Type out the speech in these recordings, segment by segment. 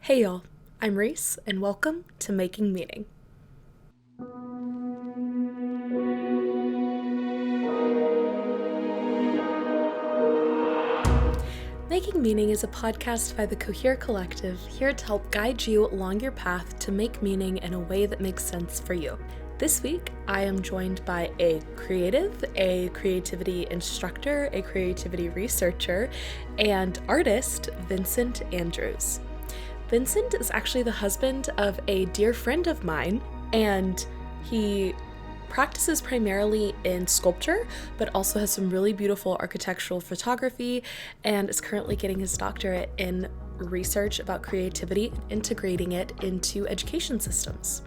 Hey y'all, I'm Reese, and welcome to Making Meaning. Making Meaning is a podcast by the Cohere Collective, here to help guide you along your path to make meaning in a way that makes sense for you. This week, I am joined by a creative, a creativity instructor, a creativity researcher, and artist, Vincent Andrews. Vincent is actually the husband of a dear friend of mine, and he practices primarily in sculpture, but also has some really beautiful architectural photography, and is currently getting his doctorate in research about creativity and integrating it into education systems.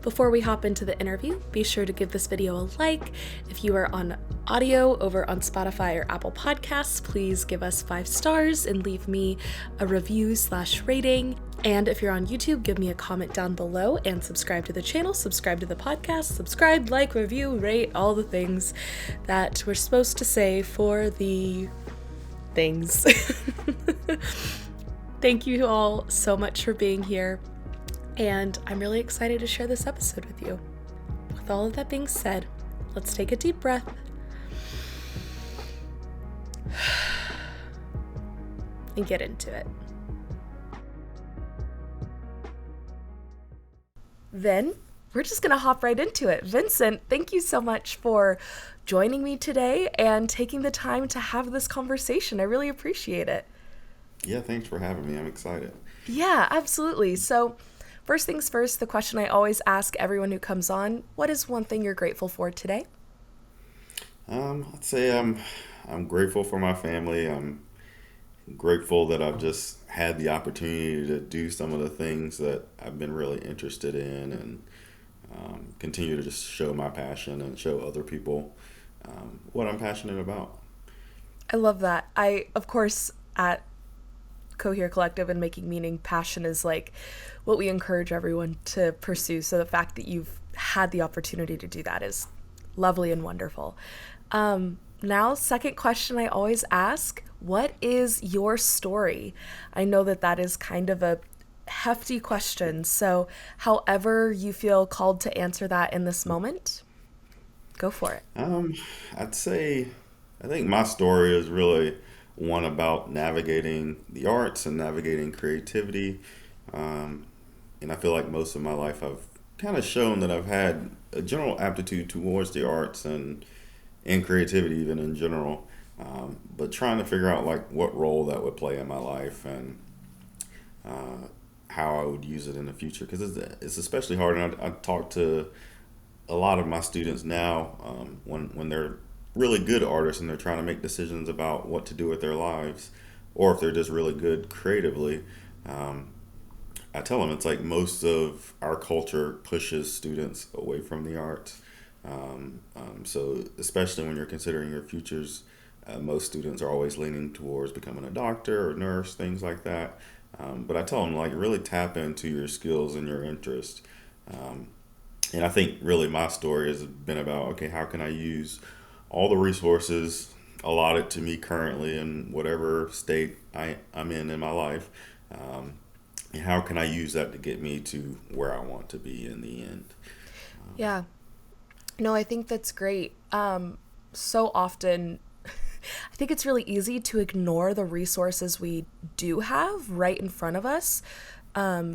Before we hop into the interview, be sure to give this video a like. If you are on audio over on Spotify or Apple Podcasts, please give us 5 stars and leave me a review/rating. And if you're on YouTube, give me a comment down below and subscribe to the channel, subscribe to the podcast, subscribe, like, review, rate, all the things that we're supposed to say for the things. Thank you all so much for being here. And I'm really excited to share this episode with you. With all of that being said, let's take a deep breath. And get into it. Then we're just going to hop right into it. Vincent, thank you so much for joining me today and taking the time to have this conversation. I really appreciate it. Yeah, thanks for having me. I'm excited. Yeah, absolutely. So, first things first, the question I always ask everyone who comes on, what is one thing you're grateful for today? I'd say I'm grateful for my family. I'm grateful that I've just had the opportunity to do some of the things that I've been really interested in, and continue to just show my passion and show other people what I'm passionate about. I love that. Of course, at Cohere Collective and Making Meaning, passion is like what we encourage everyone to pursue. So the fact that you've had the opportunity to do that is lovely and wonderful. Now, second question I always ask, what is your story? I know that is kind of a hefty question. So however you feel called to answer that in this moment, go for it. Um, I'd say I think my story is really one about navigating the arts and navigating creativity. Um, and I feel like most of my life I've kind of shown that I've had a general aptitude towards the arts and creativity even in general. But trying to figure out like what role that would play in my life and uh, how I would use it in the future, because it's especially hard. And I talk to a lot of my students now, when they're really good artists and they're trying to make decisions about what to do with their lives, or if they're just really good creatively. Um, I tell them it's like most of our culture pushes students away from the arts. So especially when you're considering your futures, most students are always leaning towards becoming a doctor or nurse, things like that. But I tell them like really tap into your skills and your interest. Um, and I think really my story has been about, okay, how can I use all the resources allotted to me currently in whatever state I'm in my life? Um, and how can I use that to get me to where I want to be in the end? Yeah. No, I think that's great. So often, I think it's really easy to ignore the resources we do have right in front of us. Yeah.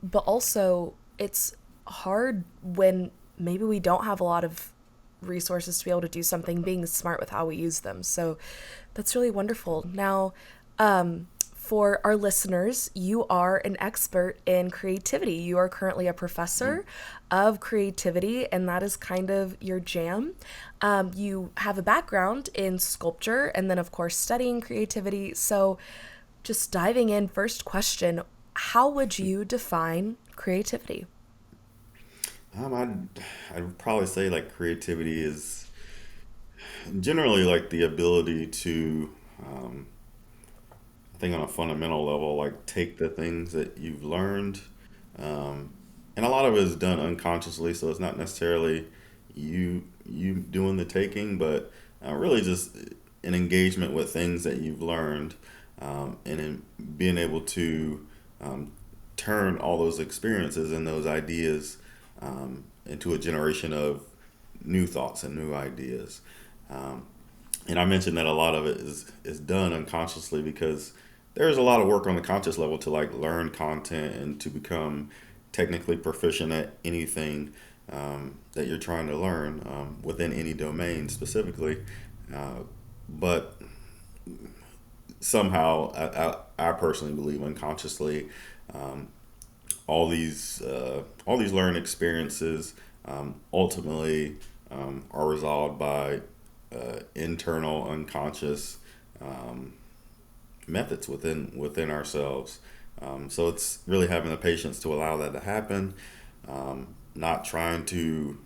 But also, it's hard when maybe we don't have a lot of resources to be able to do something, being smart with how we use them. So that's really wonderful. Now, for our listeners, you are an expert in creativity. You are currently a professor of creativity, and that is kind of your jam. You have a background in sculpture and then, of course, studying creativity. So just diving in, first question, how would you define creativity? I'd probably say like creativity is generally like the ability to, um, I think on a fundamental level, like take the things that you've learned, um, and a lot of it is done unconsciously, so it's not necessarily you doing the taking, but really just an engagement with things that you've learned, and in being able to um, turn all those experiences and those ideas into a generation of new thoughts and new ideas. Um, and I mentioned that a lot of it is done unconsciously because there's a lot of work on the conscious level to like learn content and to become technically proficient at anything that you're trying to learn within any domain specifically. Uh, but somehow, I personally believe unconsciously, um, all these learned experiences ultimately are resolved by internal unconscious um, methods within ourselves. So it's really having the patience to allow that to happen, not trying to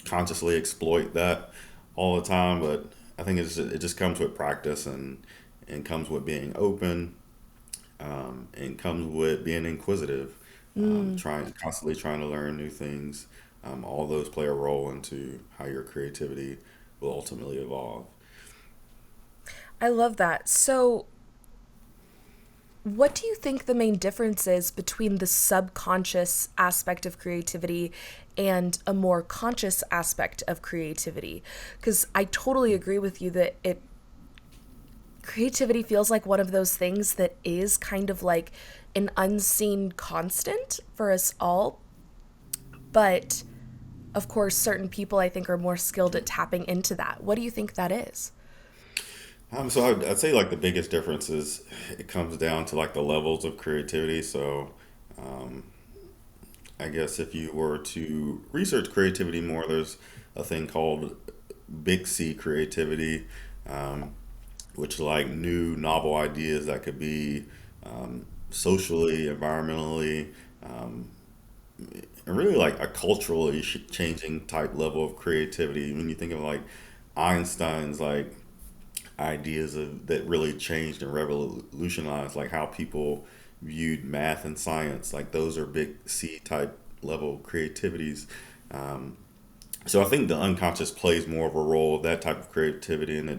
consciously exploit that all the time, but I think it just comes with practice and comes with being open and comes with being inquisitive, Mm, trying constantly trying to learn new things. All those play a role into how your creativity will ultimately evolve. I love that. So, what do you think the main difference is between the subconscious aspect of creativity and a more conscious aspect of creativity? Because I totally agree with you that it creativity feels like one of those things that is kind of like an unseen constant for us all, but of course certain people I think are more skilled at tapping into that. What do you think that is? So I'd say like the biggest difference is it comes down to like the levels of creativity. So um, I guess if you were to research creativity more, there's a thing called big C creativity, um, which is like new novel ideas that could be socially, environmentally, um, and really like a culturally changing type level of creativity. When you think of like Einstein's like ideas that really changed and revolutionized like how people viewed math and science, like those are big C type level creativities. Um, so I think the unconscious plays more of a role of that type of creativity, and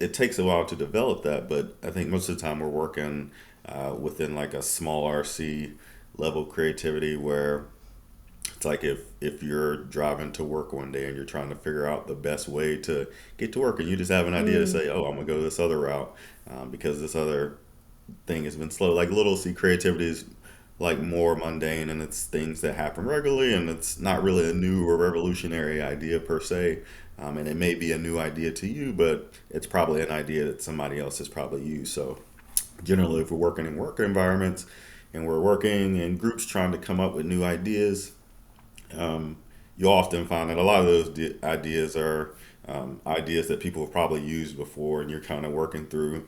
it takes a while to develop that. But I think most of the time we're working within like a small RC level creativity where it's like if you're driving to work one day and you're trying to figure out the best way to get to work, and you just have an idea to Mm, say, "Oh, I'm gonna go this other route because this other thing has been slow." Like little C creativity is like more mundane, and it's things that happen regularly, and it's not really a new or revolutionary idea per se. And it may be a new idea to you, but it's probably an idea that somebody else has probably used. So generally, if we're working in work environments and we're working in groups trying to come up with new ideas, um, you often find that a lot of those ideas are ideas that people have probably used before, and you're kind of working through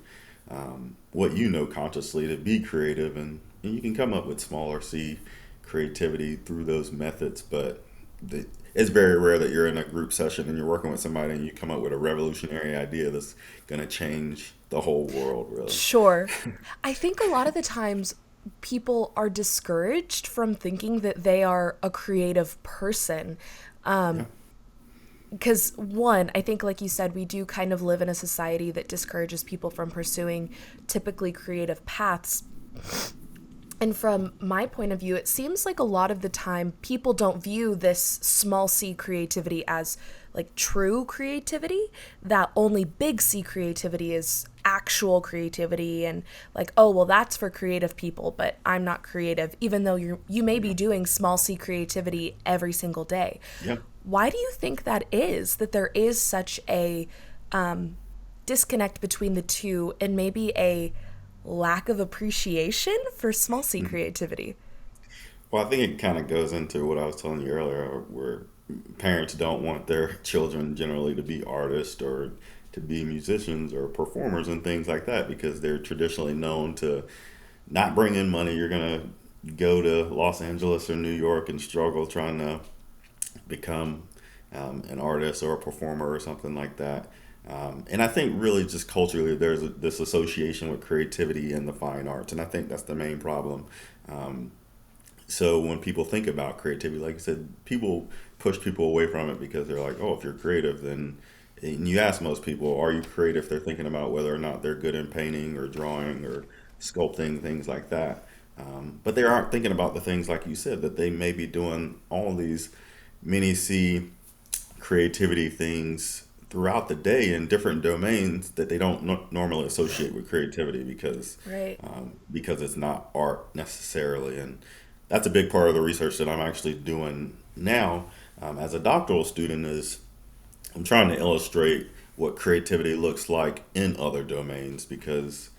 what you know consciously to be creative, and you can come up with smaller C creativity through those methods. But it's very rare that you're in a group session and you're working with somebody and you come up with a revolutionary idea that's going to change the whole world, really. sure. I think a lot of the times people are discouraged from thinking that they are a creative person. Yeah. Because, one, I think, like you said, we do kind of live in a society that discourages people from pursuing typically creative paths. And from my point of view, it seems like a lot of the time people don't view this small c creativity as like true creativity, that only big C creativity is actual creativity, and like, oh, well, that's for creative people, but I'm not creative, even though you may be Yeah. doing small c creativity every single day. Yeah. Why do you think that is, that there is such a disconnect between the two, and maybe a lack of appreciation for small c creativity? Well, I think it kind of goes into what I was telling you earlier, where parents don't want their children generally to be artists or to be musicians or performers and things like that because they're traditionally known to not bring in money. You're going to go to Los Angeles or New York and struggle trying to become an artist or a performer or something like that. And I think really just culturally, this association with creativity and the fine arts, and I think that's the main problem. Um, so when people think about creativity, like I said, people push people away from it because they're like, oh, if you're creative, then and you ask most people, are you creative? They're thinking about whether or not they're good in painting or drawing or sculpting, things like that. But they aren't thinking about the things like you said, that they may be doing all these mini C creativity things throughout the day in different domains that they don't normally associate with creativity Right. because it's not art necessarily. And that's a big part of the research that I'm actually doing now as a doctoral student is I'm trying to illustrate what creativity looks like in other domains because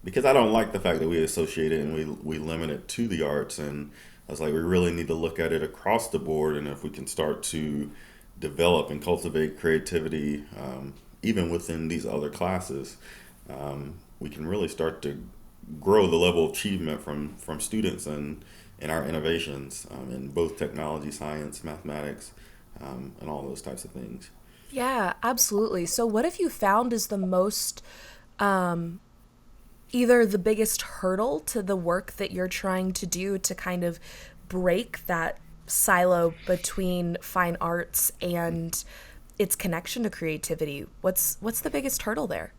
I don't like the fact that we associate it and we limit it to the arts. And I was like, we really need to look at it across the board. And if we can start to develop and cultivate creativity, even within these other classes, we can really start to grow the level of achievement from students and in our innovations in both technology, science, mathematics, and all those types of things. Yeah, absolutely. So, what have you found is the most, either the biggest hurdle to the work that you're trying to do to kind of break that silo between fine arts and its connection to creativity? What's the biggest hurdle there?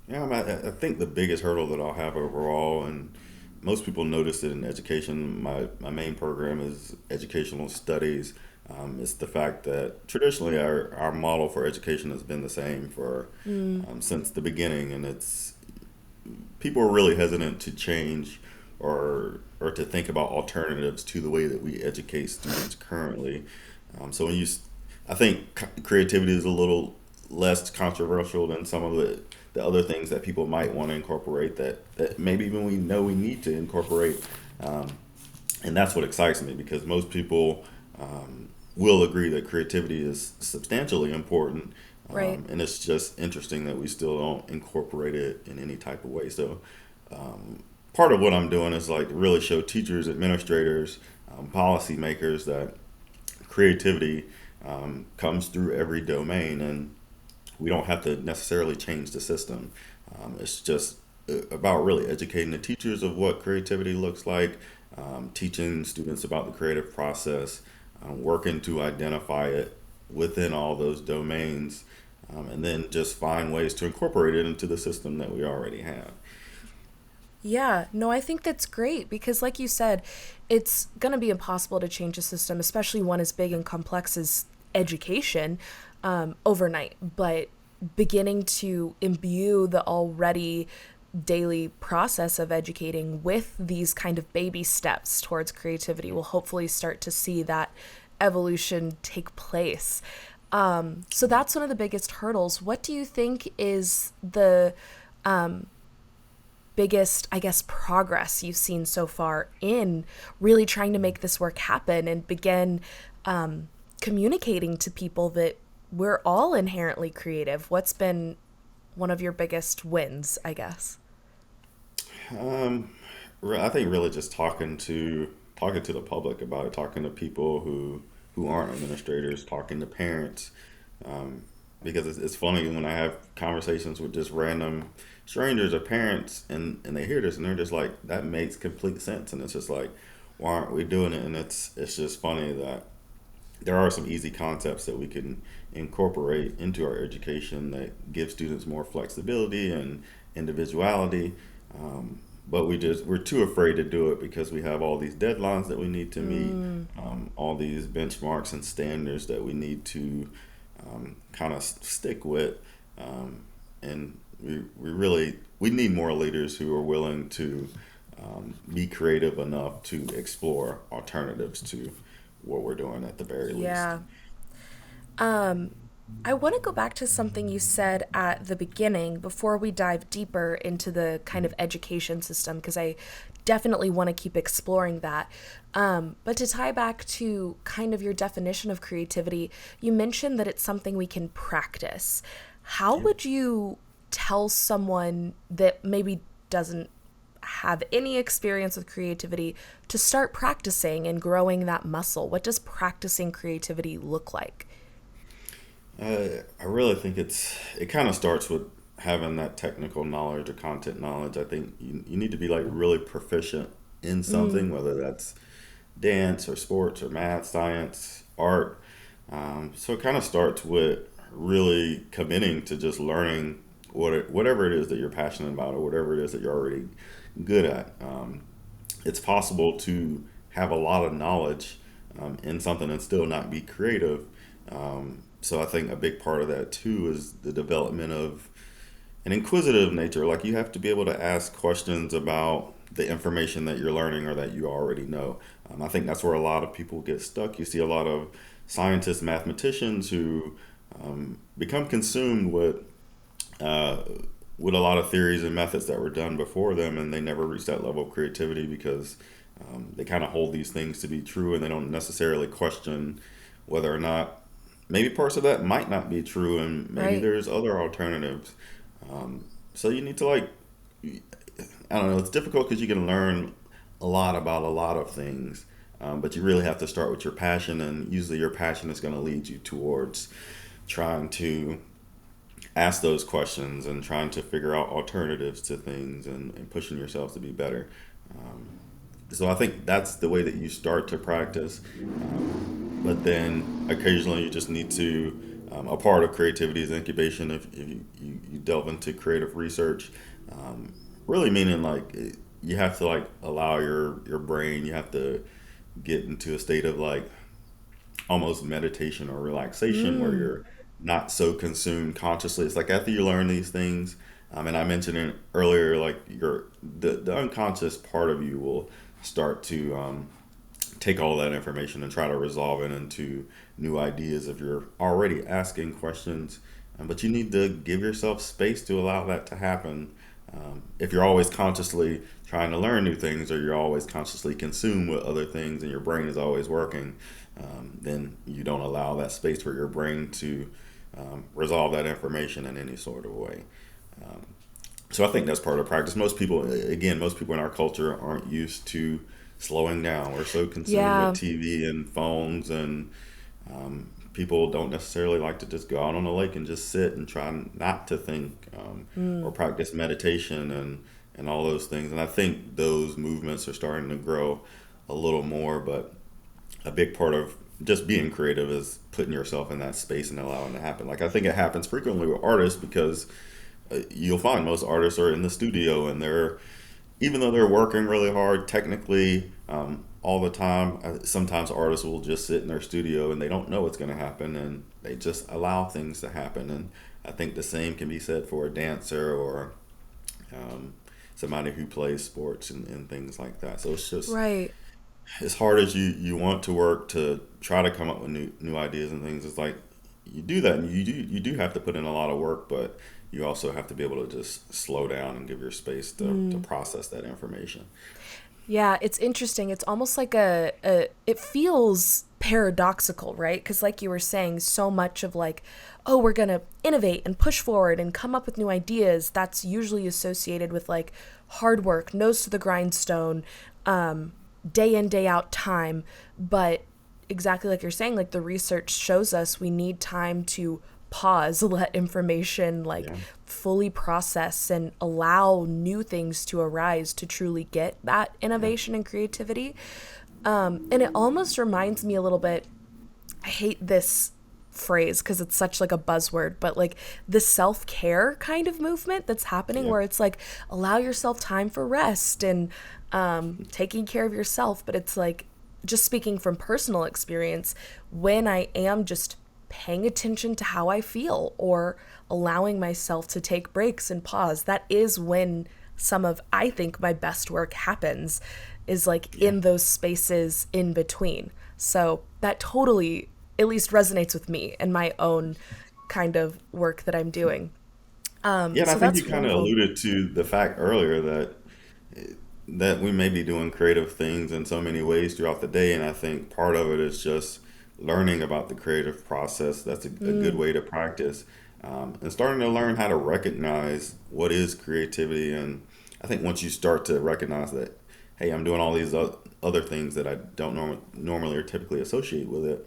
Yeah, I think the biggest hurdle that I'll have overall, and most people notice it in education, my main program is educational studies. It's the fact that traditionally our model for education has been the same for since the beginning, and it's people are really hesitant to change or to think about alternatives to the way that we educate students currently. So I think creativity is a little less controversial than some of the other things that people might want to incorporate that maybe even we know we need to incorporate. Um, and that's what excites me because most people will agree that creativity is substantially important. Right. And it's just interesting that we still don't incorporate it in any type of way. So, part of what I'm doing is like really show teachers, administrators, policymakers that creativity comes through every domain, and we don't have to necessarily change the system. It's just about really educating the teachers of what creativity looks like, teaching students about the creative process, working to identify it within all those domains, and then just find ways to incorporate it into the system that we already have. Yeah, no, I think that's great because, like you said, it's going to be impossible to change a system, especially one as big and complex as education, overnight. But beginning to imbue the already daily process of educating with these kind of baby steps towards creativity will hopefully start to see that evolution take place. So that's one of the biggest hurdles. What do you think is the biggest, I guess, progress you've seen so far in really trying to make this work happen and begin communicating to people that we're all inherently creative? What's been one of your biggest wins, I guess? Um, I think really just talking to the public about it, talking to people who aren't administrators, talking to parents, um, because it's funny when I have conversations with just random strangers or parents, and they hear this and they're just like, that makes complete sense, and it's just like, why aren't we doing it? And it's just funny that there are some easy concepts that we can incorporate into our education that give students more flexibility and individuality. But we're too afraid to do it because we have all these deadlines that we need to meet, all these benchmarks and standards that we need to kind of stick with, and we need more leaders who are willing to be creative enough to explore alternatives to what we're doing at the very least. Yeah. Um, I want to go back to something you said at the beginning before we dive deeper into the kind of education system, because I definitely want to keep exploring that. But to tie back to kind of your definition of creativity, you mentioned that it's something we can practice. How Yeah. would you tell someone that maybe doesn't have any experience with creativity to start practicing and growing that muscle? What does practicing creativity look like? I really think it kind of starts with having that technical knowledge or content knowledge. I think you need to be like really proficient in something, whether that's dance or sports or math, science, art. So it kind of starts with really committing to just learning whatever it is that you're passionate about or whatever it is that you're already good at. it's possible to have a lot of knowledge in something and still not be creative. So I think a big part of that too is the development of an inquisitive nature. Like you have to be able to ask questions about the information that you're learning or that you already know. I think that's where a lot of people get stuck. You see a lot of scientists, mathematicians who become consumed uh, with a lot of theories and methods that were done before them, and they never reach that level of creativity because they kind of hold these things to be true, and they don't necessarily question whether or not maybe parts of that might not be true, and maybe Right. there's other alternatives. So you need to like, I don't know, it's difficult because you can learn a lot about a lot of things, but you really have to start with your passion, and usually your passion is going to lead you towards trying to ask those questions and trying to figure out alternatives to things and pushing yourself to be better. Um, so I think that's the way that you start to practice. But then occasionally you just need to, a part of creativity is incubation. If you delve into creative research, um, really meaning like you have to like allow your brain, you have to get into a state of like almost meditation or relaxation where Mm. you're not so consumed consciously. It's like after you learn these things, and I mentioned it earlier, like the unconscious part of you will start to take all that information and try to resolve it into new ideas if you're already asking questions. But you need to give yourself space to allow that to happen. If you're always consciously trying to learn new things or you're always consciously consumed with other things and your brain is always working, then you don't allow that space for your brain to resolve that information in any sort of way. Um, so I think that's part of practice. Most people, again, most people in our culture aren't used to slowing down. We're so consumed with Yeah. TV and phones, and people don't necessarily like to just go out on a lake and just sit and try not to think, or Mm. practice meditation and all those things. And I think those movements are starting to grow a little more, but a big part of just being creative is putting yourself in that space and allowing it to happen. Like I think it happens frequently with artists because you'll find most artists are in the studio and they're even though they're working really hard technically all the time. Sometimes artists will just sit in their studio and they don't know what's going to happen and they just allow things to happen. And I think the same can be said for a dancer or um, somebody who plays sports and things like that. So it's just Right. as hard as you want to work to try to come up with new ideas and things. It's like you do that and you do have to put in a lot of work, but you also have to be able to just slow down and give your space to Mm. process that information. Yeah, it's interesting. It's almost like it feels paradoxical, right? Because, like you were saying, so much of like, oh, we're going to innovate and push forward and come up with new ideas, that's usually associated with like hard work, nose to the grindstone, um, day in, day out time. But exactly like you're saying, like the research shows us we need time to pause, let information like Yeah. fully process and allow new things to arise to truly get that Yeah. innovation and creativity. And it almost reminds me a little bit, I hate this phrase because it's such like a buzzword, but like the self-care kind of movement that's happening Yeah. where it's like allow yourself time for rest and taking care of yourself. But it's like, just speaking from personal experience, when I am just paying attention to how I feel or allowing myself to take breaks and pause, that is when some of, I think, my best work happens, is like Yeah. in those spaces in between. So that totally at least resonates with me and my own kind of work that I'm doing. Yeah, and I So think you that's kind of wonderful. alluded to the fact earlier that we may be doing creative things in so many ways throughout the day, and I think part of it is just learning about the creative process. That's a good Mm. way to practice, and starting to learn how to recognize what is creativity. And I think once you start to recognize that, hey, I'm doing all these other things that I don't normally or typically associate with it,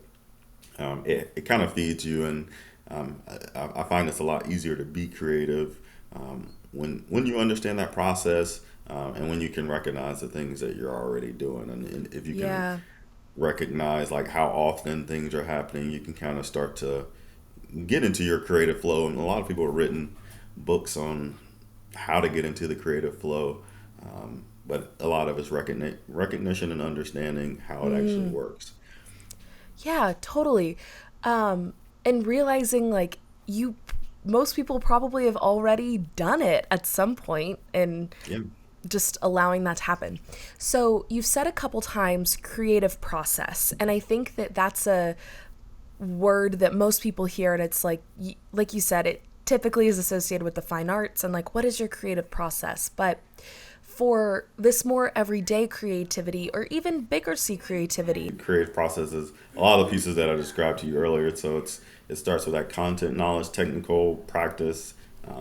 it kind of feeds you, and I find it's a lot easier to be creative when you understand that process, and when you can recognize the things that you're already doing, and if you can Yeah. recognize like how often things are happening, you can kind of start to get into your creative flow. And a lot of people have written books on how to get into the creative flow. but a lot of it's recognition and understanding how it actually works. Yeah, totally. And realizing like you, most people probably have already done it at some point, and Yeah. just allowing that to happen. So you've said a couple times creative process, and I think that that's a word that most people hear, and it's like you said, it typically is associated with the fine arts and like what is your creative process, but for this more everyday creativity or even bigger C creativity. Creative processes, a lot of the pieces that I described to you earlier. So it starts with that content knowledge, technical practice,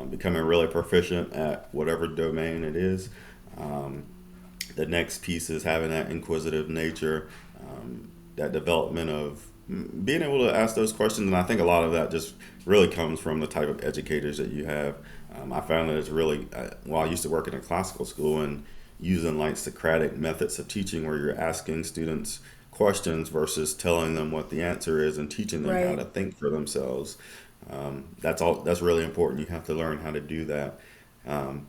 becoming really proficient at whatever domain it is. Um, the next piece is having that inquisitive nature, that development of being able to ask those questions. And I think a lot of that just really comes from the type of educators that you have. I found that it's really, well, I used to work in a classical school and using like Socratic methods of teaching where you're asking students questions versus telling them what the answer is and teaching them how Right. to think for themselves. That's really important. You have to learn how to do that. Um,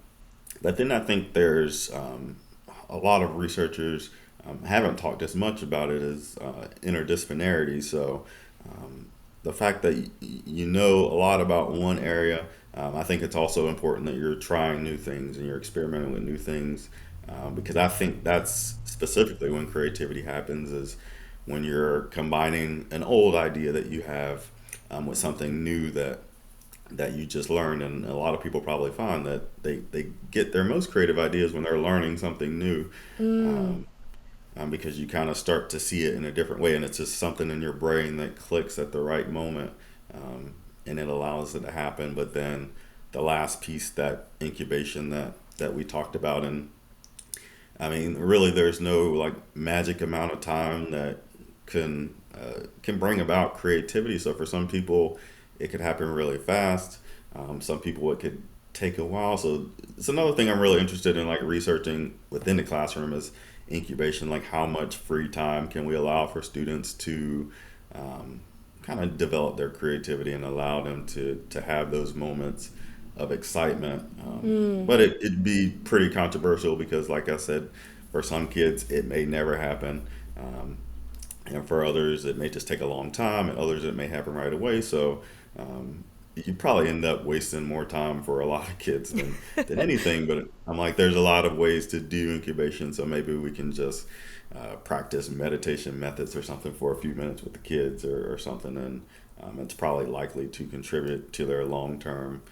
but then I think there's a lot of researchers haven't talked as much about it as interdisciplinarity. So the fact that you know a lot about one area, I think it's also important that you're trying new things and you're experimenting with new things, because I think that's specifically when creativity happens is when you're combining an old idea that you have with something new that you just learned. And a lot of people probably find that they get their most creative ideas when they're learning something new, because you kind of start to see it in a different way, and it's just something in your brain that clicks at the right moment, and it allows it to happen. But then the last piece, that incubation that we talked about, and I mean, really, there's no like magic amount of time that can bring about creativity. So for some people, it could happen really fast. Some people it could take a while. So it's another thing I'm really interested in, like researching within the classroom is incubation. Like how much free time can we allow for students to kind of develop their creativity and allow them to have those moments of excitement. But it'd be pretty controversial because, like I said, for some kids, it may never happen. Um, and for others, it may just take a long time, and others, it may happen right away. So you probably end up wasting more time for a lot of kids than anything. But I'm like, there's a lot of ways to do incubation. So maybe we can just practice meditation methods or something for a few minutes with the kids or something. And it's probably likely to contribute to their long term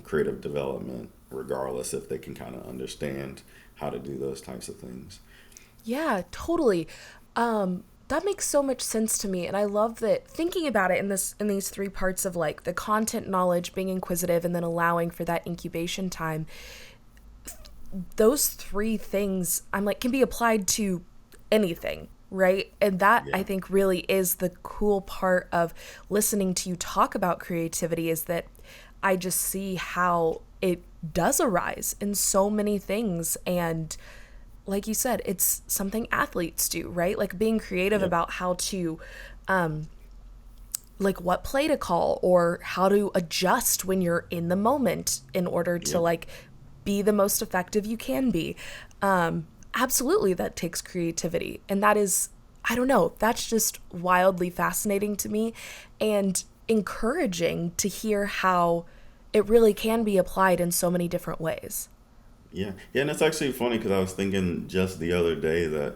creative development, regardless if they can kind of understand how to do those types of things. Yeah, totally. That makes so much sense to me, and I love that thinking about it in these three parts of like the content knowledge, being inquisitive, and then allowing for that incubation time. Those three things I'm like can be applied to anything, right? And that I Yeah. think really is the cool part of listening to you talk about creativity is that I just see how it does arise in so many things, and like you said, it's something athletes do, right? Like being creative Yep. about how to, like what play to call or how to adjust when you're in the moment in order to Yep. like be the most effective you can be. Absolutely, that takes creativity. And that is, I don't know, that's just wildly fascinating to me and encouraging to hear how it really can be applied in so many different ways. Yeah. Yeah. And it's actually funny because I was thinking just the other day that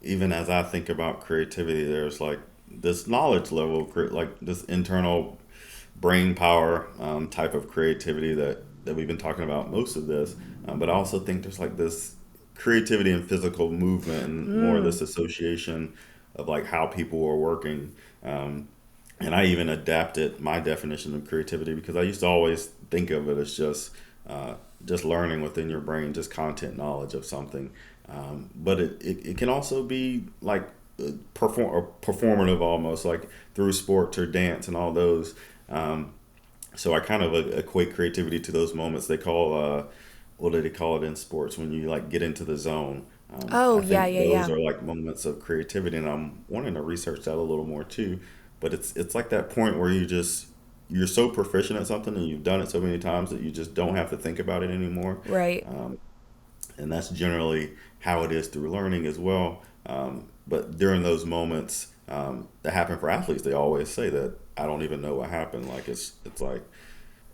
even as I think about creativity, there's like this knowledge level, like this internal brain power type of creativity that we've been talking about most of this. But I also think there's like this creativity and physical movement and more this association of like how people are working. Um, and I even adapted my definition of creativity because I used to always think of it as uh, just learning within your brain, just content knowledge of something. But it can also be like performative almost, like through sports or dance and all those. Um, so I kind of equate creativity to those moments they call, what do they call it in sports when you like get into the zone. Oh, I yeah, think yeah, those yeah. are like moments of creativity, and I'm wanting to research that a little more too. But it's like that point where you're so proficient at something and you've done it so many times that you just don't have to think about it anymore. Right. and that's generally how it is through learning as well. But during those moments that happen for athletes, they always say that I don't even know what happened. Like it's like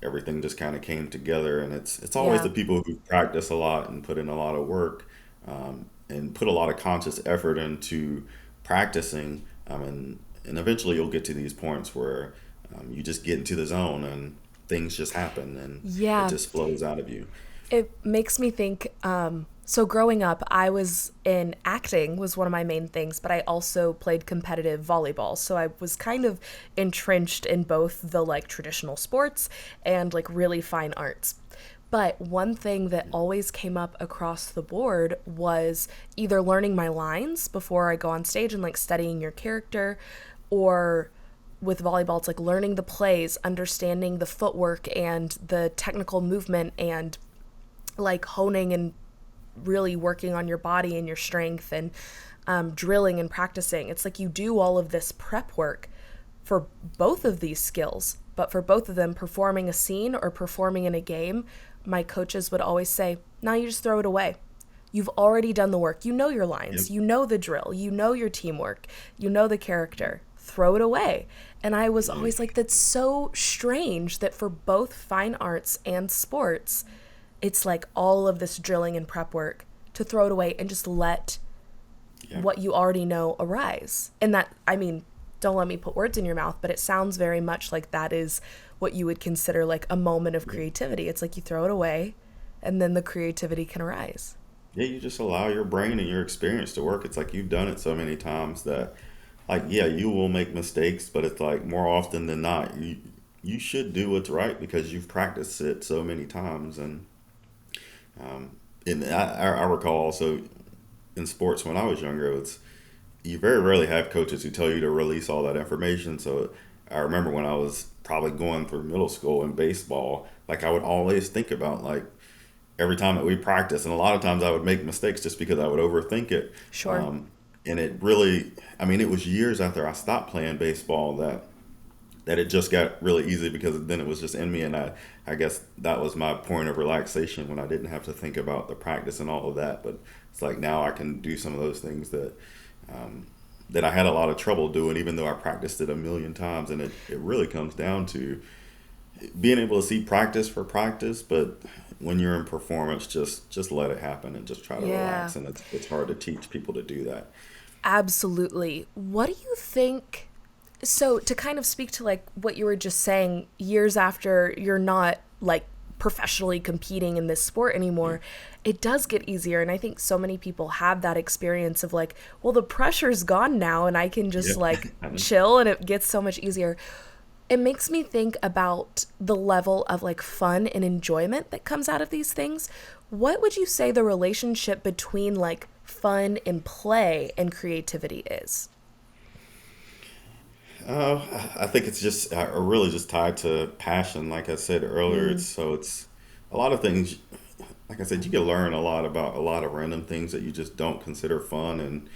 everything just kind of came together, and it's always Yeah. the people who practice a lot and put in a lot of work and put a lot of conscious effort into practicing, and eventually you'll get to these points where you just get into the zone and things just happen and it Yeah. just flows out of you. It makes me think. So growing up, I was in acting was one of my main things, but I also played competitive volleyball. So I was kind of entrenched in both the like traditional sports and like really fine arts. But one thing that always came up across the board was either learning my lines before I go on stage and like studying your character, or with volleyball, it's like learning the plays, understanding the footwork and the technical movement, and like honing and really working on your body and your strength, and drilling and practicing. It's like you do all of this prep work for both of these skills, but for both of them, performing a scene or performing in a game, my coaches would always say, now you just throw it away. You've already done the work. You know your Yep. lines, you know the drill, you know your teamwork, you know the character. Throw it away. And I was Yeah. always like, that's so strange that for both fine arts and sports, it's like all of this drilling and prep work to throw it away and just let Yeah. what you already know arise. And that, I mean, don't let me put words in your mouth, but it sounds very much like that is what you would consider like a moment of Yeah. creativity. It's like you throw it away and then the creativity can arise. Yeah, you just allow your brain and your experience to work. It's like you've done it so many times that, like, yeah, you will make mistakes, but it's like more often than not, you should do what's right because you've practiced it so many times. And I recall also in sports when I was younger, it's you very rarely have coaches who tell you to release all that information. So I remember when I was probably going through middle school in baseball, like I would always think about like every time that we practice, and a lot of times I would make mistakes just because I would overthink it. Sure. Um, and it really, I mean, it was years after I stopped playing baseball that it just got really easy because then it was just in me, and I guess that was my point of relaxation when I didn't have to think about the practice and all of that. But it's like now I can do some of those things um, that I had a lot of trouble doing, even though I practiced it a million times. And it really comes down to being able to see practice for practice, but when you're in performance, just let it happen and just try to Yeah, relax. And it's hard to teach people to do that. absolutely. What do you think? So, to kind of speak to like what you were just saying, years after you're not like professionally competing in this sport Yeah. anymore, it does get easier. And I think so many people have that experience of like, well, the pressure's gone now and I can just Yep. like I know. chill and it gets so much easier. It makes me think about the level of like fun and enjoyment that comes out of these things. What would you say the relationship between like fun and play and creativity is? Uh, I think it's just really just tied to passion. Like I said earlier, Mm, it's a lot of things. Like I said, you can learn a lot about a lot of random things that you just don't consider fun. And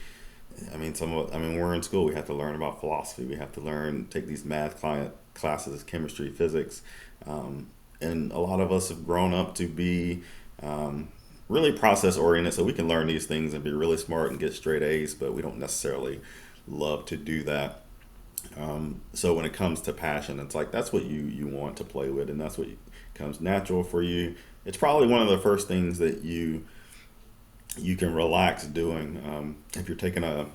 I mean, I mean, we're in school. We have to learn about philosophy. We have to learn take these math client classes, chemistry, physics, and a lot of us have grown up to be um, really process oriented. So we can learn these things and be really smart and get straight A's, but we don't necessarily love to do that. So when it comes to passion, it's like that's what you want to play with, and that's what comes natural for you. It's probably one of the first things that you can relax doing. If you're taking a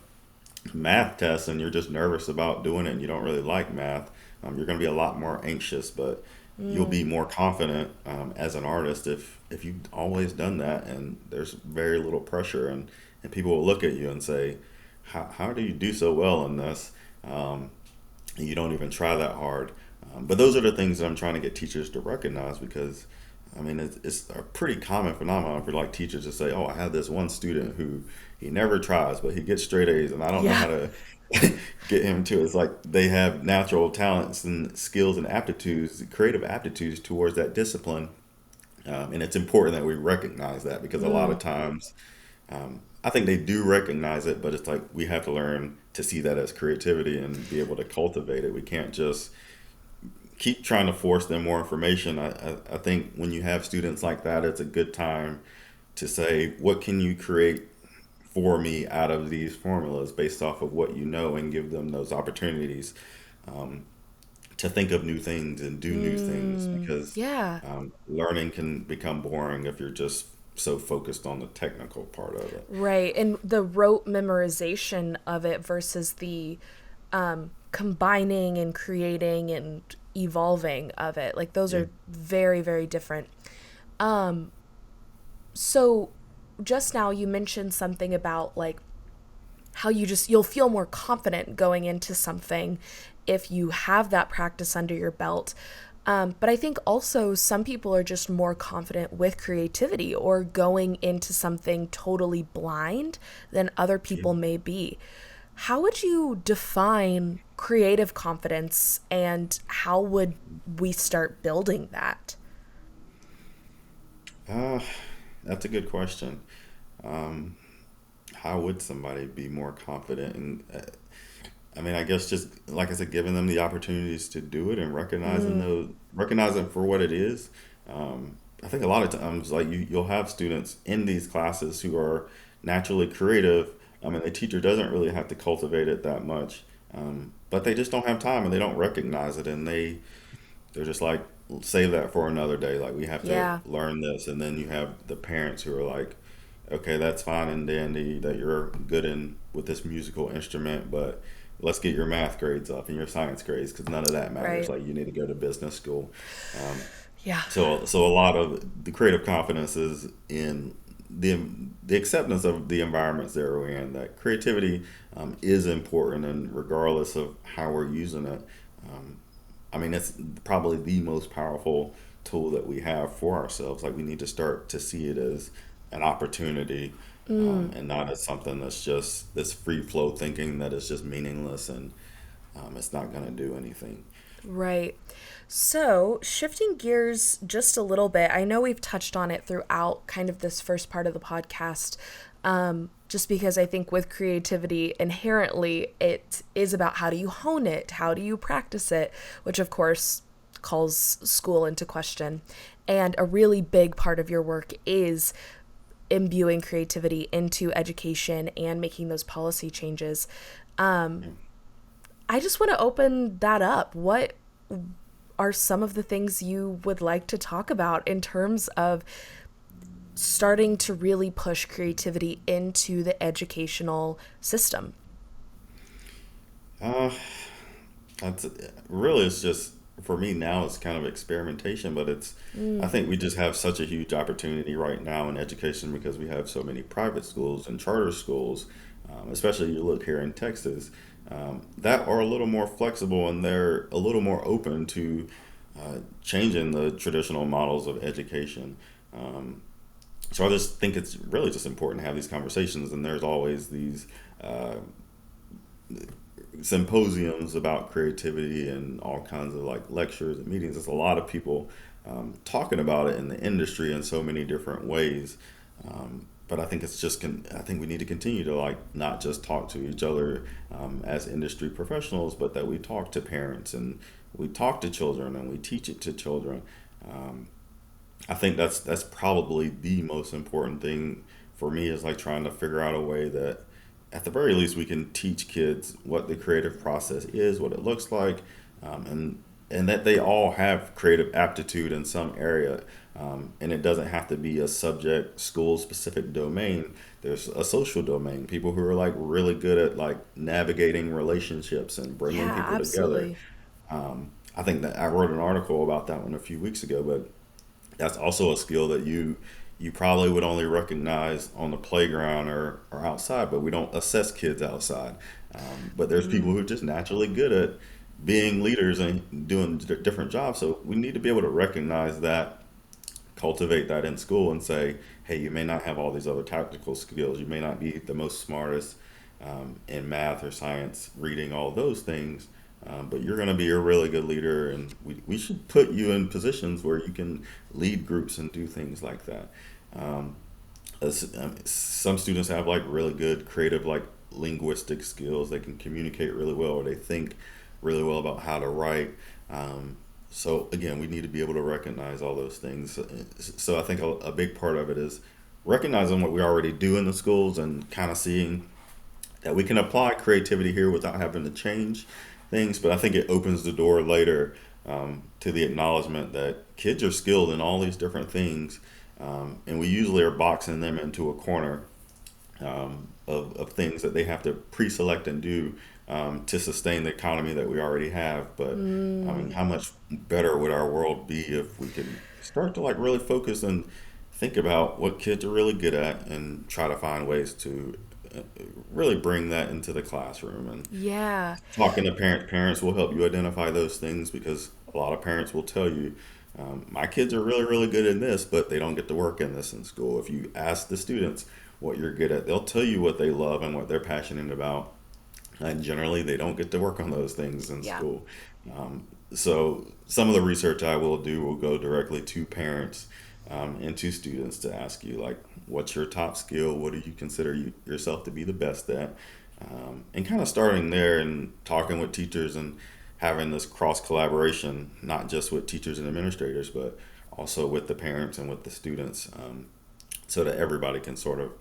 math test and you're just nervous about doing it and you don't really like math, you're going to be a lot more anxious, but you'll be mm, more confident as an artist if you've always done that and there's very little pressure and people will look at you and say, how do you do so well in this? Um, and you don't even try that hard. But those are the things that I'm trying to get teachers to recognize because, I mean, it's a pretty common phenomenon for like teachers to say, "Oh, I have this one student who he never tries, but he gets straight A's, and I don't know yeah. how to get him to." It's like they have natural talents and skills and aptitudes, creative aptitudes towards that discipline, and it's important that we recognize that because a lot Mm, of times I think they do recognize it, but it's like we have to learn to see that as creativity and be able to cultivate it. We can't just keep trying to force them more information. I think when you have students like that, it's a good time to say, what can you create for me out of these formulas based off of what you know, and give them those opportunities to think of new things and do new things, because Yeah. learning can become boring if you're just so focused on the technical part of it. Right. And the rote memorization of it versus the combining and creating and evolving of it. Like those Yeah. are very, very different. So just now you mentioned something about like how you'll feel more confident going into something if you have that practice under your belt. But I think also some people are just more confident with creativity or going into something totally blind than other Yeah. people may be. How would you define creative confidence and how would we start building that? Uh, that's a good question. Um, how would somebody be more confident? And I mean, I guess just like I said, giving them the opportunities to do it and recognizing it for what it is. I think a lot of times, like you'll have students in these classes who are naturally creative. I mean, the teacher doesn't really have to cultivate it that much, but they just don't have time and they don't recognize it, and they're just like, save that for another day. Like, we have to Yeah, learn this. And then you have the parents who are like, okay, that's fine and dandy that you're good in with this musical instrument, but let's get your math grades up and your science grades, because none of that matters. right. Like, you need to go to business school. Um, Yeah. so a lot of the creative confidence is in the the acceptance of the environments that we're in. That creativity is important, and regardless of how we're using it, um, I mean, it's probably the most powerful tool that we have for ourselves. Like, we need to start to see it as an opportunity, and not as something that's just this free flow thinking that is just meaningless, and it's not going to do anything. Right. So, shifting gears just a little bit, I know we've touched on it throughout kind of this first part of the podcast, just because I think with creativity, inherently, it is about how do you hone it? How do you practice it? Which, of course, calls school into question. And a really big part of your work is imbuing creativity into education and making those policy changes. Yeah. I just want to open that up. What are some of the things you would like to talk about in terms of starting to really push creativity into the educational system? Uh, that's really, it's just, for me now, it's kind of experimentation, but I think we just have such a huge opportunity right now in education, because we have so many private schools and charter schools, especially you look here in Texas, that are a little more flexible, and they're a little more open to changing the traditional models of education. Um, so I just think it's really just important to have these conversations, and there's always these uh, symposiums about creativity and all kinds of like lectures and meetings. There's a lot of people talking about it in the industry in so many different ways. But I think I think we need to continue to, like, not just talk to each other as industry professionals, but that we talk to parents and we talk to children and we teach it to children. Um, I think that's probably the most important thing for me, is like trying to figure out a way that at the very least we can teach kids what the creative process is, what it looks like, and that they all have creative aptitude in some area. And it doesn't have to be a subject school specific domain. There's a social domain, people who are like really good at like navigating relationships and bringing Yeah, people together. absolutely. I think that I wrote an article about that one a few weeks ago, but that's also a skill that you probably would only recognize on the playground or outside, but we don't assess kids outside. But there's people who are just naturally good at being leaders and doing different jobs. So we need to be able to recognize that, cultivate that in school, and say, hey, you may not have all these other tactical skills. You may not be the most smartest in math or science, reading, all those things. But you're going to be a really good leader, and we should put you in positions where you can lead groups and do things like that. Um, some students have like really good creative, like linguistic skills. They can communicate really well, or they think really well about how to write. So again, we need to be able to recognize all those things. So I think a big part of it is recognizing what we already do in the schools and kind of seeing that we can apply creativity here without having to change things. But I think it opens the door later to the acknowledgement that kids are skilled in all these different things, and we usually are boxing them into a corner of things that they have to pre-select and do to sustain the economy that we already have. But I mean, how much better would our world be if we could start to like really focus and think about what kids are really good at and try to find ways to really bring that into the classroom. And Yeah. talking to parents will help you identify those things, because a lot of parents will tell you, my kids are really, really good in this, but they don't get to work in this in school. If you ask the students what you're good at, they'll tell you what they love and what they're passionate about. And generally, they don't get to work on those things in Yeah. school. So some of the research I will do will go directly to parents and to students to ask you, like, what's your top skill? What do you consider yourself to be the best at? And kind of starting there and talking with teachers and having this cross collaboration, not just with teachers and administrators, but also with the parents and with the students, so that everybody can sort of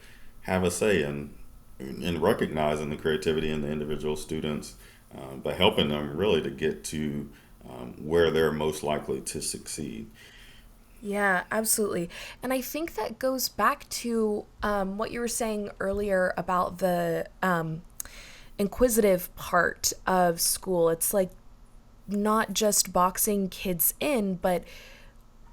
have a say in recognizing the creativity in the individual students, but helping them really to get to where they're most likely to succeed. Yeah, absolutely. And I think that goes back to what you were saying earlier about the inquisitive part of school. It's like not just boxing kids in, but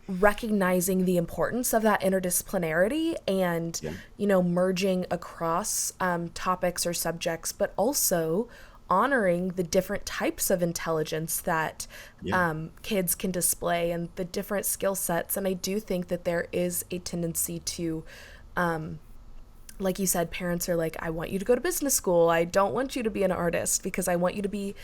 recognizing the importance of that interdisciplinarity and, Yeah, merging across topics or subjects, but also honoring the different types of intelligence that yeah, kids can display and the different skill sets. And I do think that there is a tendency to, like you said, parents are like, I want you to go to business school. I don't want you to be an artist because I want you to be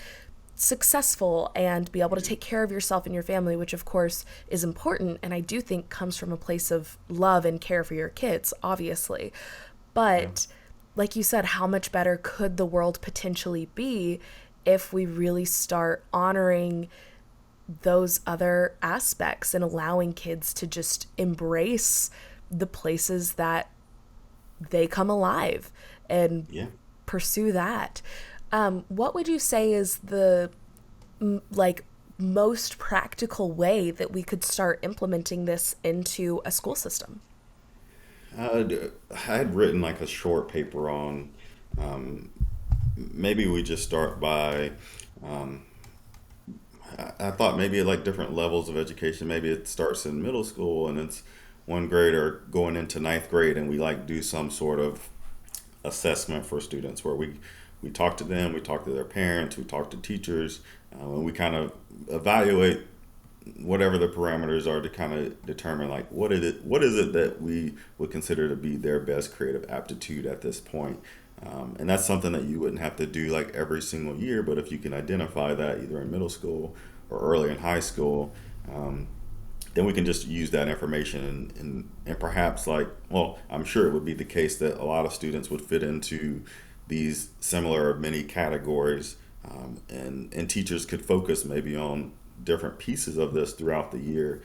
successful and be able to take care of yourself and your family, which of course is important. And I do think comes from a place of love and care for your kids, obviously. yeah, But like you said, how much better could the world potentially be if we really start honoring those other aspects and allowing kids to just embrace the places that they come alive and yeah. pursue that. What would you say is the like most practical way that we could start implementing this into a school system? I had written like a short paper on, um, maybe we just start by, um, I thought maybe at like different levels of education. Maybe it starts in middle school and it's one grade or going into ninth grade, and we like do some sort of assessment for students where we talk to them, we talk to their parents, we talk to teachers, and we kind of evaluate whatever the parameters are to kind of determine like what is it that we would consider to be their best creative aptitude at this point. And that's something that you wouldn't have to do like every single year, but if you can identify that either in middle school or early in high school, um, then we can just use that information and perhaps like, well, I'm sure it would be the case that a lot of students would fit into these similar mini categories, and teachers could focus maybe on different pieces of this throughout the year.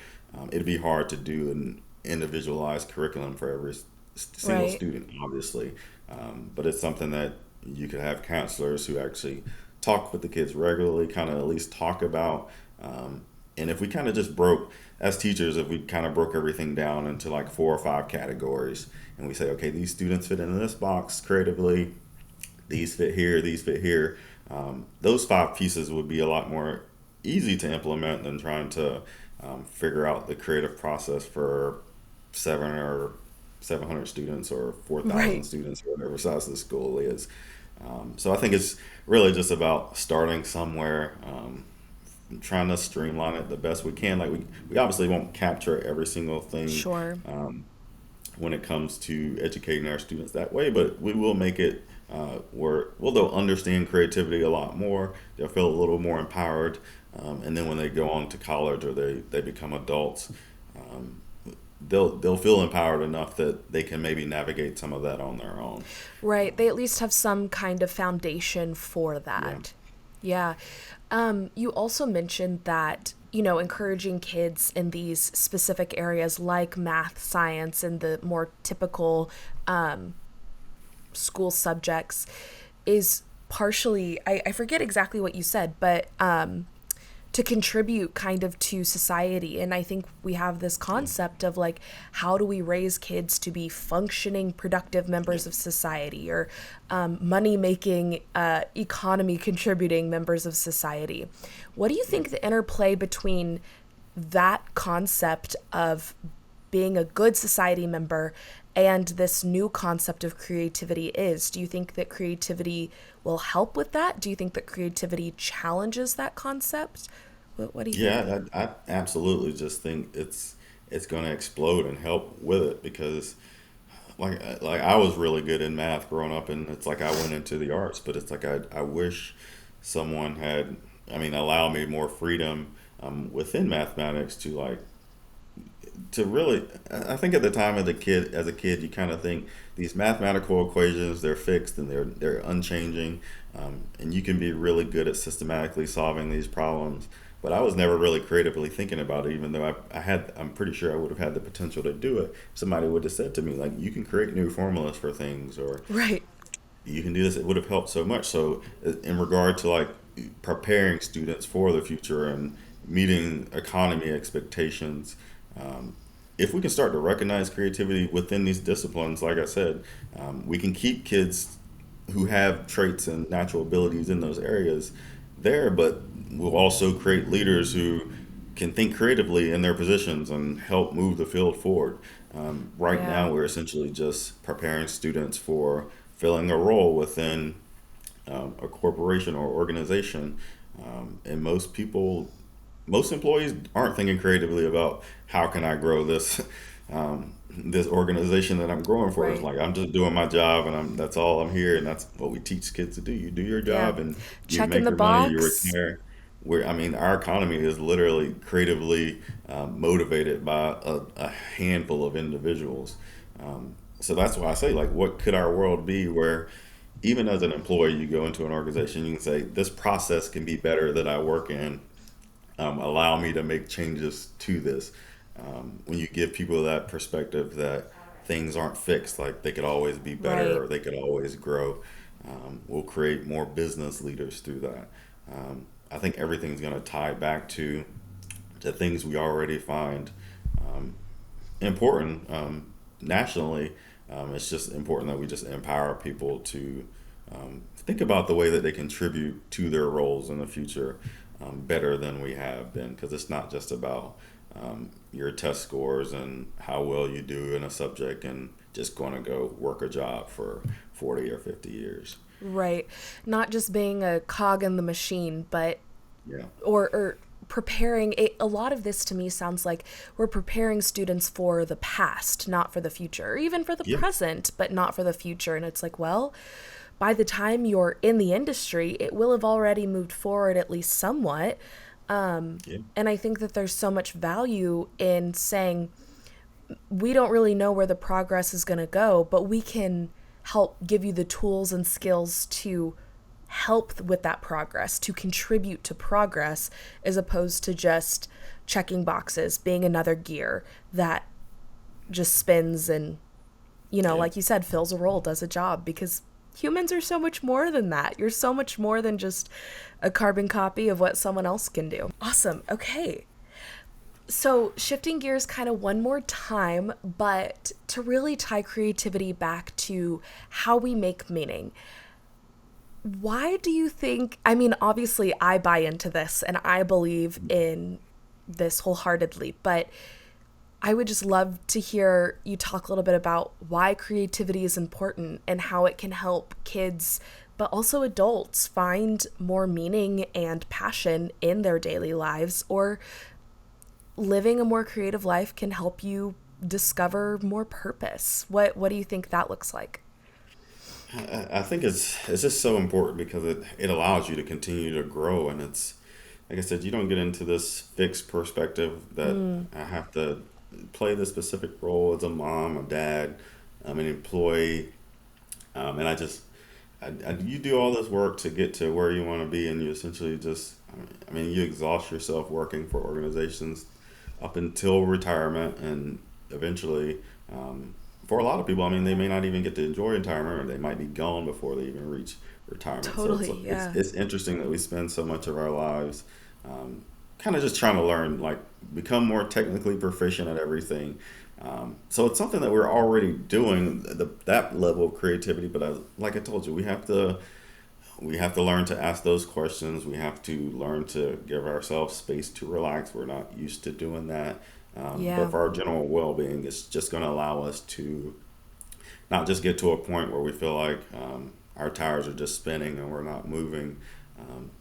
It'd be hard to do an individualized curriculum for every single Right. student, obviously, but it's something that you could have counselors who actually talk with the kids regularly, kind of at least talk about. And if we kind of just broke, as teachers, if we kind of broke everything down into like 4 or 5 categories, and we say, okay, these students fit into this box creatively, these fit here, these fit here. Those 5 pieces would be a lot more easy to implement than trying to figure out the creative process for 700 students or 4,000 Right. students or whatever size the school is. So I think it's really just about starting somewhere, trying to streamline it the best we can. Like we obviously won't capture every single thing Sure. when it comes to educating our students that way, but we will make it where well they'll understand creativity a lot more. They'll feel a little more empowered, and then when they go on to college or they become adults, um, they'll feel empowered enough that they can maybe navigate some of that on their own. Right. They at least have some kind of foundation for Yeah, that. Yeah. You also mentioned that encouraging kids in these specific areas like math, science, and the more typical school subjects is partially, I forget exactly what you said, but to contribute kind of to society. And I think we have this Yeah. concept of like, how do we raise kids to be functioning, productive Yeah. members of society, or money making, economy contributing members of society? What do you Yeah. think the interplay between that concept of being a good society member and this new concept of creativity is? Do you think that creativity will help with that? Do you think that creativity challenges that concept? What do you think? Yeah, I absolutely just think it's going to explode and help with it because like I was really good in math growing up, and it's like I went into the arts, but it's like I wish someone had, I mean, allow me more freedom within mathematics to like to really. I think at the time of the kid as a kid, you kind of think these mathematical equations, they're fixed and they're unchanging, and you can be really good at systematically solving these problems. But I was never really creatively thinking about it, even though I had, I'm pretty sure I would have had the potential to do it. Somebody would have said to me, like, you can create new formulas for things, or Right. you can do this. It would have helped so much. So, in regard to like preparing students for the future and meeting economy expectations, um, if we can start to recognize creativity within these disciplines, like I said, we can keep kids who have traits and natural abilities in those areas there, but we'll also create leaders who can think creatively in their positions and help move the field forward. Right Yeah. now, we're essentially just preparing students for filling a role within a corporation or organization. And most employees aren't thinking creatively about how can I grow this this organization that I'm growing for. It's Right. like I'm just doing my job, and that's all I'm here, and that's what we teach kids to do. You do your Yeah. job, and you Check in make the your money, you box. retire. Where I mean, our economy is literally creatively motivated by a handful of individuals. So that's why I say, like, what could our world be where even as an employee, you go into an organization, you can say, this process can be better that I work in. Allow me to make changes to this. When you give people that perspective that things aren't fixed, like they could always be better Right. or they could always grow, we'll create more business leaders through that. I think everything's going to tie back to things we already find important nationally. It's just important that we just empower people to think about the way that they contribute to their roles in the future better than we have been, because it's not just about your test scores and how well you do in a subject and just going to go work a job for 40 or 50 years. Right. Not just being a cog in the machine, but Yeah. or preparing a lot of this to me sounds like we're preparing students for the past, not for the future, or even for the Yeah. present, but not for the future. And it's like, well, by the time you're in the industry, it will have already moved forward at least somewhat. Yeah. And I think that there's so much value in saying we don't really know where the progress is going to go, but we can help give you the tools and skills to help with that progress, to contribute to progress, as opposed to just checking boxes, being another gear that just spins and, Yeah. like you said, fills a role, does a job, because humans are so much more than that. You're so much more than just a carbon copy of what someone else can do. Awesome. Okay. So, shifting gears kind of one more time, but to really tie creativity back to how we make meaning. Why do you think? I mean, obviously, I buy into this and I believe in this wholeheartedly, but I would just love to hear you talk a little bit about why creativity is important and how it can help kids, but also adults, find more meaning and passion in their daily lives, or living a more creative life can help you discover more purpose. What do you think that looks like? I think it's just so important because it allows you to continue to grow, and it's like I said, you don't get into this fixed perspective that I have to play this specific role as a mom, a dad, I'm an employee, and you do all this work to get to where you want to be, and you essentially just I mean, you exhaust yourself working for organizations up until retirement, and eventually, for a lot of people, I mean, they may not even get to enjoy retirement, or they might be gone before they even reach retirement. So Totally, yeah. it's interesting that we spend so much of our lives kind of just trying to learn, like become more technically proficient at everything. So it's something that we're already doing, that level of creativity. But like I told you, we have to learn to ask those questions. We have to learn to give ourselves space to relax. We're not used to doing that. But Yeah. for our general well being, it's just going to allow us to not just get to a point where we feel like our tires are just spinning and we're not moving,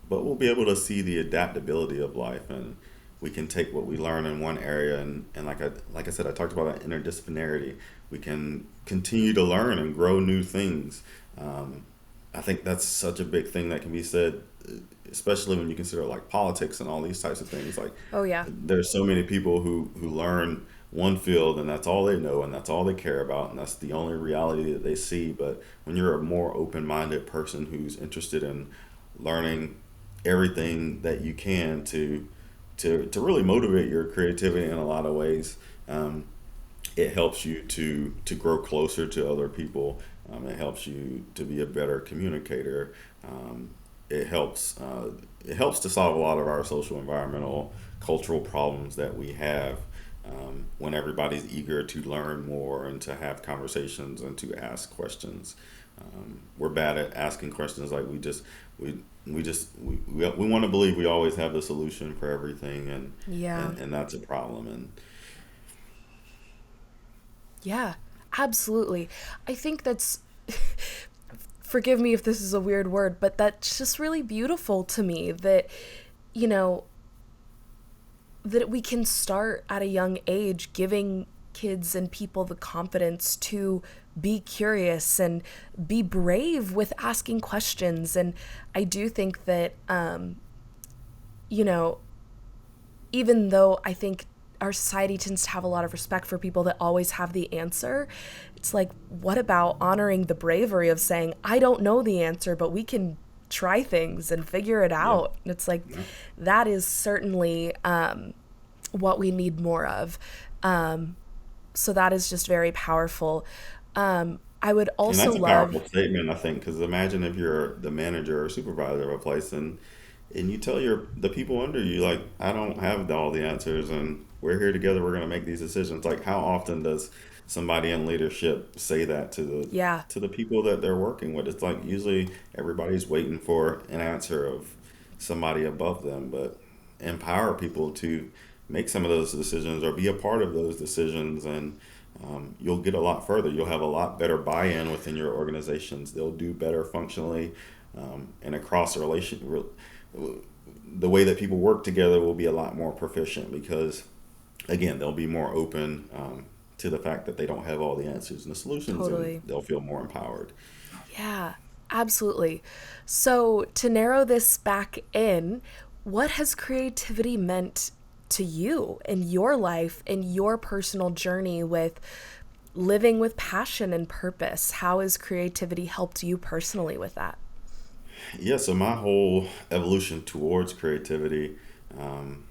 but we'll be able to see the adaptability of life, and we can take what we learn in one area, and like I said, I talked about that interdisciplinarity. We can continue to learn and grow new things. Um, I think that's such a big thing that can be said, especially when you consider like politics and all these types of things. Like Oh, yeah. there's so many people who learn one field and that's all they know and that's all they care about and that's the only reality that they see. But when you're a more open-minded person who's interested in learning everything that you can to really motivate your creativity in a lot of ways, it helps you to grow closer to other people. It helps you to be a better communicator. Um, it helps it helps to solve a lot of our social, environmental, cultural problems that we have when everybody's eager to learn more and to have conversations and to ask questions. We're bad at asking questions. Like we want to believe we always have the solution for everything, Yeah. and that's a problem. And Yeah. Absolutely. I think that's, forgive me if this is a weird word, but that's just really beautiful to me that, you know, that we can start at a young age giving kids and people the confidence to be curious and be brave with asking questions. And I do think that, you know, even though I think our society tends to have a lot of respect for people that always have the answer, it's like, what about honoring the bravery of saying, I don't know the answer, but we can try things and figure it yeah, out? And it's like, yeah. that is certainly what we need more of. Um, so that is just very powerful. I would And also that's a love, powerful statement, I think, because imagine if you're the manager or supervisor of a place, and you tell the people under you, like, I don't have all the answers, and we're here together. We're going to make these decisions. Like, how often does somebody in leadership say that yeah, to the people that they're working with? It's like usually everybody's waiting for an answer of somebody above them, but empower people to make some of those decisions or be a part of those decisions, and you'll get a lot further. You'll have a lot better buy-in within your organizations. They'll do better functionally, and across the way that people work together will be a lot more proficient because, again, they'll be more open to the fact that they don't have all the answers and the solutions, and totally. they'll feel more empowered. Yeah, absolutely. So, to narrow this back in, what has creativity meant to you in your life, in your personal journey with living with passion and purpose? How has creativity helped you personally with that? Yeah, so my whole evolution towards creativity, um,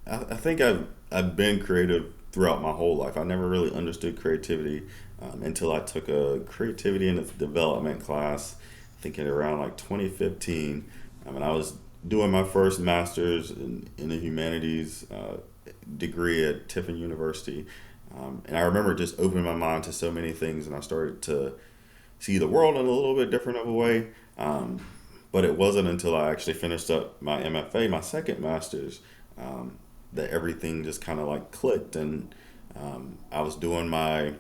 I think I've been creative throughout my whole life. I never really understood creativity until I took a creativity and its development class, I think in around like 2015. And I was doing my first master's in the humanities degree at Tiffin University. And I remember just opening my mind to so many things, and I started to see the world in a little bit different of a way. Um, but it wasn't until I actually finished up my MFA, my second master's, that everything just kind of like clicked, and I was doing my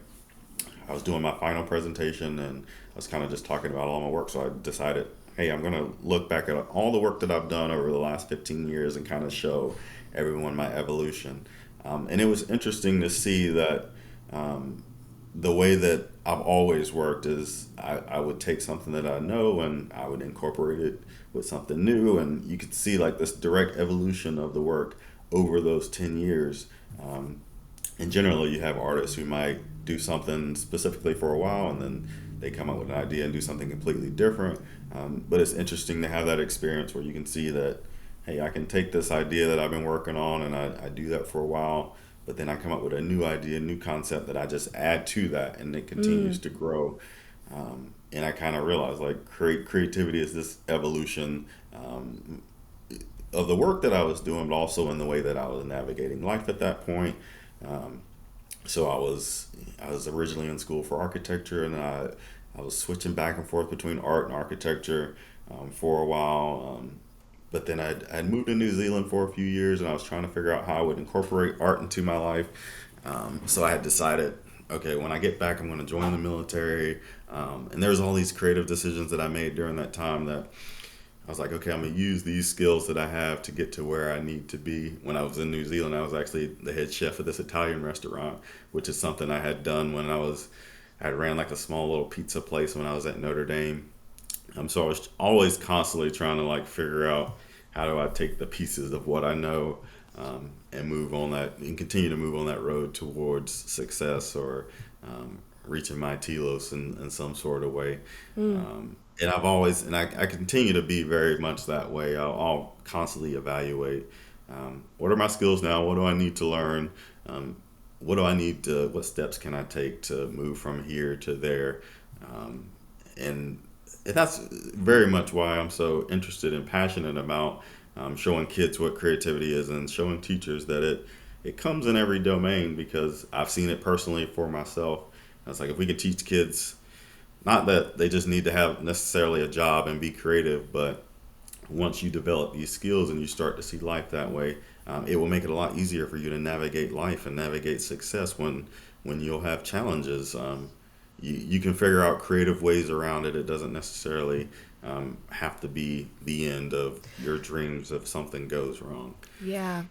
final presentation, and I was kind of just talking about all my work. So I decided, hey, I'm gonna look back at all the work that I've done over the last 15 years and kind of show everyone my evolution. And it was interesting to see that the way that I've always worked is I would take something that I know and I would incorporate it with something new, and you could see like this direct evolution of the work over those 10 years. Um, and generally, you have artists who might do something specifically for a while, and then they come up with an idea and do something completely different. But it's interesting to have that experience where you can see that. hey, I can take this idea that I've been working on and I do that for a while, but then I come up with a new idea, new concept that I just add to that and it continues Mm, to grow. And I kind of realized like creativity is this evolution um, of the work that I was doing, but also in the way that I was navigating life at that point. Um, so I was originally in school for architecture, and I was switching back and forth between art and architecture for a while. But then I'd moved to New Zealand for a few years, and I was trying to figure out how I would incorporate art into my life. So I had decided, okay, when I get back, I'm going to join the military. And there's all these creative decisions that I made during that time that I was like, okay, I'm gonna use these skills that I have to get to where I need to be. When I was in New Zealand, I was actually the head chef of this Italian restaurant, which is something I had done when I ran like a small little pizza place when I was at Notre Dame. So I was always constantly trying to like figure out how do I take the pieces of what I know and move on that and continue to move on that road towards success or reaching my telos in some sort of way. mm, And I've always, and I continue to be very much that way. I'll constantly evaluate what are my skills now? What do I need to learn? Um, what steps can I take to move from here to there? Um, and that's very much why I'm so interested and passionate about showing kids what creativity is and showing teachers that it comes in every domain because I've seen it personally for myself. It's like if we could teach kids not that they just need to have necessarily a job and be creative, but once you develop these skills and you start to see life that way, it will make it a lot easier for you to navigate life and navigate success when you'll have challenges. You can figure out creative ways around it. It doesn't necessarily have to be the end of your dreams if something goes wrong. yeah.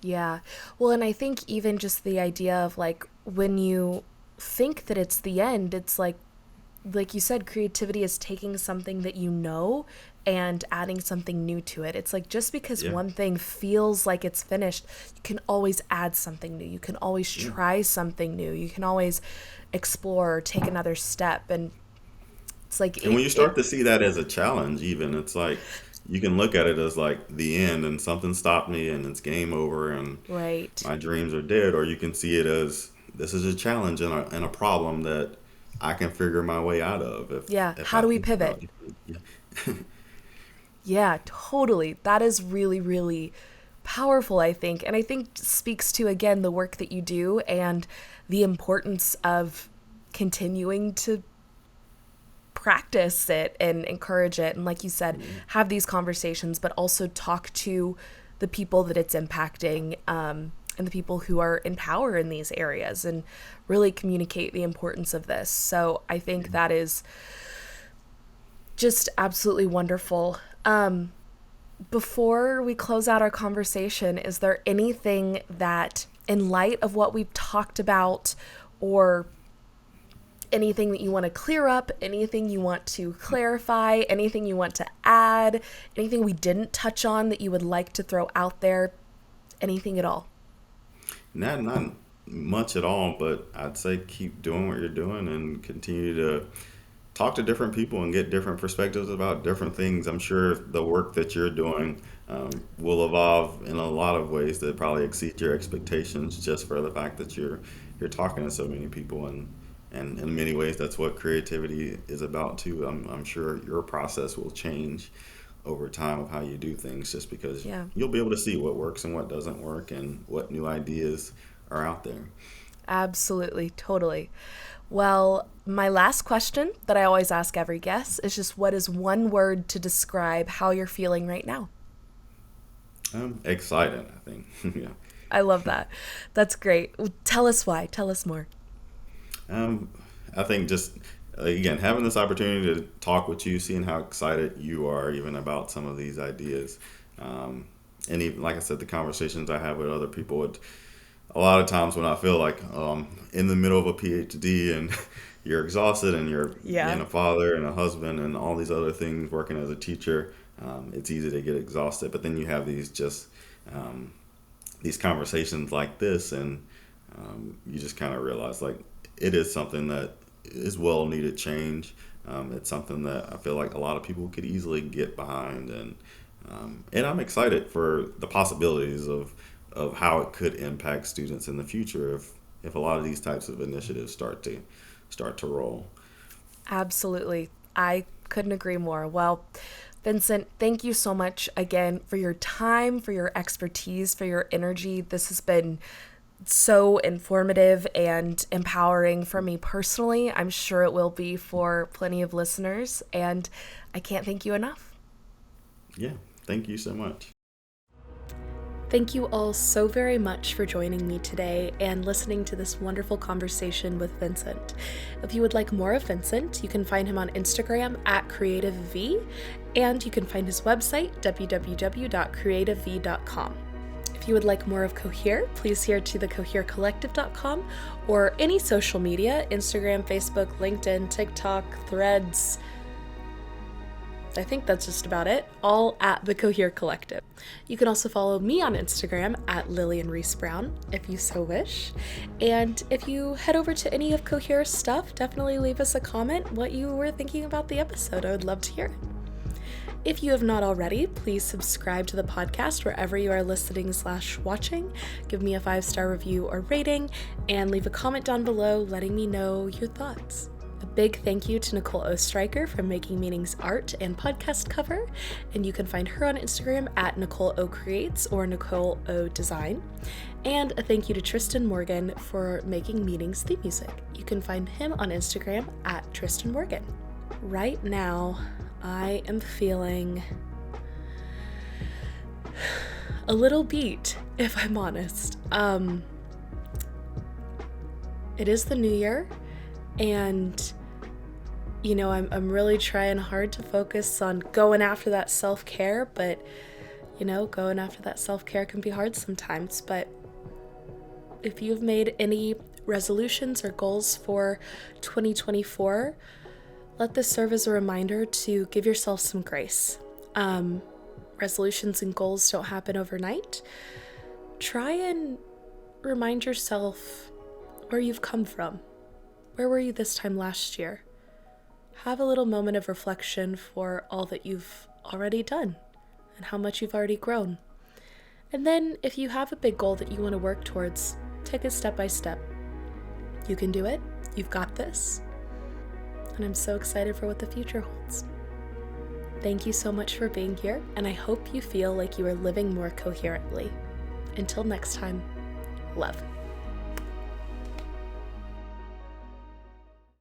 Yeah. Well, and I think even just the idea of like when you think that it's the end, it's like you said, creativity is taking something that you know and adding something new to it. It's like just because Yeah, one thing feels like it's finished, you can always add something new. You can always yeah. try something new. You can always explore or take another step. And it's like And when you it start to see that as a challenge, even it's like you can look at it as like the end and something stopped me and it's game over and right. my dreams are dead, or you can see it as this is a challenge and a problem that I can figure my way out of Yeah. if How I do we think pivot? about it. Yeah. Yeah, totally. That is really, really powerful, I think. And I think speaks to, again, the work that you do and the importance of continuing to practice it and encourage it. And like you said, Yeah. have these conversations, but also talk to the people that it's impacting and the people who are in power in these areas and really communicate the importance of this. So I think that is just absolutely wonderful. Before we close out our conversation, is there anything that, in light of what we've talked about, or anything that you want to clear up, anything you want to clarify, anything you want to add, anything we didn't touch on that you would like to throw out there, anything at all? Not much at all, but I'd say keep doing what you're doing and continue to talk to different people and get different perspectives about different things. I'm sure the work that you're doing will evolve in a lot of ways that probably exceed your expectations, just for the fact that you're talking to so many people, and in many ways that's what creativity is about too. I'm sure your process will change over time of how you do things, just because Yeah, you'll be able to see what works and what doesn't work and what new ideas are out there. absolutely, totally. Well, my last question that I always ask every guest is just what is one word to describe how you're feeling right now? I'm excited, I think. Yeah. I love that. That's great. Tell us why. Tell us more. Um, I think just again having this opportunity to talk with you, seeing how excited you are even about some of these ideas, um, and even like I said, the conversations I have with other people. A lot of times when I feel like in the middle of a PhD and you're exhausted and you're Yeah. being a father and a husband and all these other things, working as a teacher, it's easy to get exhausted. But then you have um, these conversations like this, and you just kind of realize like it is something that is well needed change. It's something that I feel like a lot of people could easily get behind, and And I'm excited for the possibilities of how it could impact students in the future if a lot of these types of initiatives start to roll. Absolutely. I couldn't agree more. Well, Vincent, thank you so much again for your time, for your expertise, for your energy. This has been so informative and empowering for me personally. I'm sure it will be for plenty of listeners, and I can't thank you enough. Yeah, thank you so much. Thank you all so very much for joining me today and listening to this wonderful conversation with Vincent. If you would like more of Vincent, you can find him on Instagram at CreativeV, and you can find his website, www.creativev.com. If you would like more of Cohere, please head to thecoherecollective.com or any social media, Instagram, Facebook, LinkedIn, TikTok, Threads. I think that's just about it, all at the Cohere Collective. You can also follow me on Instagram at Reese Brown, if you so wish. And if you head over to any of Cohere's stuff, definitely leave us a comment what you were thinking about the episode. I would love to hear it. If you have not already, please subscribe to the podcast wherever you are listening/watching. Give me a 5-star review or rating, and leave a comment down below letting me know your thoughts. A big thank you to Nicole Ostreicher for making Meaning's art and podcast cover, and you can find her on Instagram at Nicole O Creates or Nicole O Design. And a thank you to Tristan Morgan for making Meaning's theme music. You can find him on Instagram at Tristan Morgan. Right now, I am feeling a little beat, if I'm honest. It is the new year, and I'm really trying hard to focus on going after that self-care, but going after that self-care can be hard sometimes. But if you've made any resolutions or goals for 2024, let this serve as a reminder to give yourself some grace. Resolutions and goals don't happen overnight. Try and remind yourself where you've come from. Where were you this time last year? Have a little moment of reflection for all that you've already done and how much you've already grown. And then if you have a big goal that you want to work towards, take it step by step. You can do it. You've got this. And I'm so excited for what the future holds. Thank you so much for being here, and I hope you feel like you are living more coherently. Until next time, love.